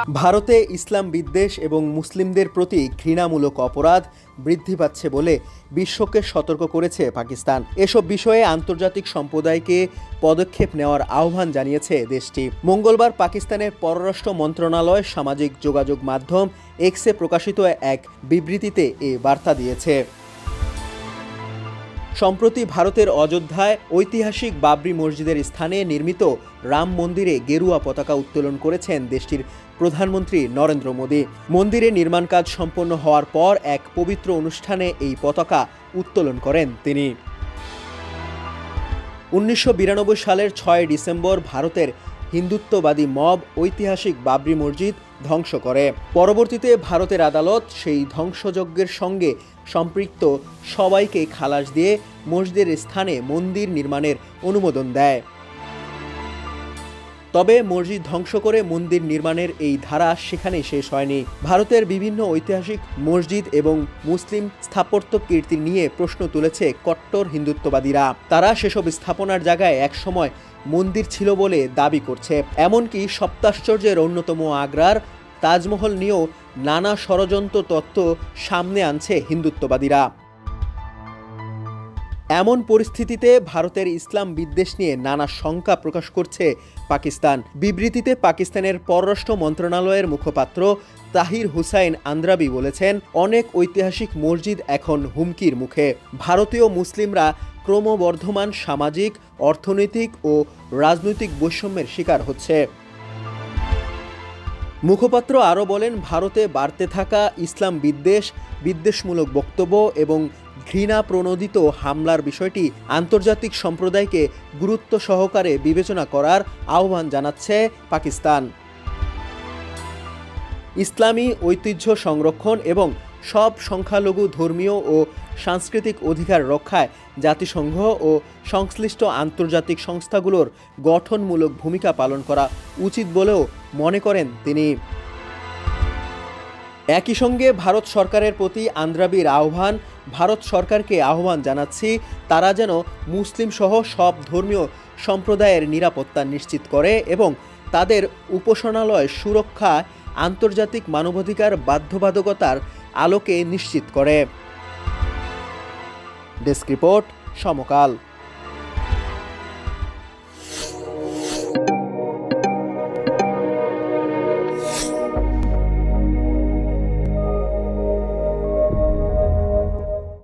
ভারতে ইসলাম বিদ্বেষ এবং মুসলিমদের প্রতি ঘৃণামূলক অপরাধ বৃদ্ধি পাচ্ছে বলে বিশ্বকে সতর্ক করেছে পাকিস্তান। এসব বিষয়ে আন্তর্জাতিক সম্প্রদায়কে পদক্ষেপ নেওয়ার আহ্বান জানিয়েছে দেশটি। মঙ্গলবার পাকিস্তানের পররাষ্ট্র মন্ত্রণালয় সামাজিক যোগাযোগ মাধ্যম এক্সে প্রকাশিত এক বিবৃতিতে এ বার্তা দিয়েছে। সম্প্রতি ভারতের অযোধ্যায় ঐতিহাসিক বাবরি মসজিদের স্থানে নির্মিত রাম মন্দিরে গেরুয়া পতাকা উত্তোলন করেছেন দেশটির প্রধানমন্ত্রী নরেন্দ্র মোদী। মন্দিরে নির্মাণ কাজ সম্পন্ন হওয়ার পর এক পবিত্র অনুষ্ঠানে এই পতাকা উত্তোলন করেন তিনি। 1992 সালের 6 ডিসেম্বর ভারতের হিন্দুত্ববাদী মব ঐতিহাসিক বাবরি মসজিদ ধ্বংস করে। পরবর্তীতে ভারতের আদালত সেই ধ্বংসযজ্ঞের সঙ্গে সম্পৃক্ত সবাইকে খালাস দিয়ে মসজিদের স্থানে মন্দির নির্মাণের অনুমোদন দেয়। তবে মসজিদ ধ্বংস করে মন্দির নির্মাণের এই ধারা সেখানেই শেষ হয়নি। ভারতের বিভিন্ন ঐতিহাসিক মসজিদ এবং মুসলিম স্থাপত্য কীর্তি নিয়ে প্রশ্ন তুলেছে কট্টর হিন্দুত্ববাদীরা। তারা সেসব স্থাপনার জায়গায় একসময় মন্দির ছিল বলে দাবি করছে। এমনকি সপ্তাশ্চর্যের অন্যতম আগ্রার তাজমহল নিয়েও নানা ষড়যন্ত্র তত্ত্ব সামনে আনছে হিন্দুত্ববাদীরা। এমন পরিস্থিতিতে ভারতের ইসলাম বিদ্বেষ নিয়ে নানা শঙ্কা প্রকাশ করছে পাকিস্তান। বিবৃতিতে পাকিস্তানের পররাষ্ট্র মন্ত্রণালয়ের মুখপাত্র তাহির হুসাইন আন্দ্রাবি বলেছেন, অনেক ঐতিহাসিক মসজিদ এখন হুমকির মুখে। ভারতীয় মুসলিমরা ক্রমবর্ধমান সামাজিক, অর্থনৈতিক ও রাজনৈতিক বৈষম্যের শিকার হচ্ছে। মুখপাত্র আরও বলেন, ভারতে বাড়তে থাকা ইসলাম বিদ্বেষমূলক বক্তব্য এবং ঘৃণা প্রণোদিত হামলার বিষয়টি আন্তর্জাতিক সম্প্রদায়কে গুরুত্ব সহকারে বিবেচনা করার আহ্বান জানাচ্ছে পাকিস্তান। ইসলামী ঐতিহ্য সংরক্ষণ এবং সব সংখ্যালঘু ধর্মীয় ও সাংস্কৃতিক অধিকার রক্ষায় জাতিসংঘ ও সংশ্লিষ্ট আন্তর্জাতিক সংস্থাগুলোর গঠনমূলক ভূমিকা পালন করা উচিত বলেও মনে করেন তিনি। একই সঙ্গে ভারত সরকারের প্রতি আন্দ্রাবির আহ্বান, ভারত সরকারকে আহ্বান জানাচ্ছি তারা যেন মুসলিম সহ সব ধর্মীয় সম্প্রদায়ের নিরাপত্তা নিশ্চিত করে এবং তাদের উপাসনালয় সুরক্ষা আন্তর্জাতিক মানবাধিকার বাধ্যবাধকতার আলোকে নিশ্চিত করে। ডেস্ক রিপোর্ট, সমকাল।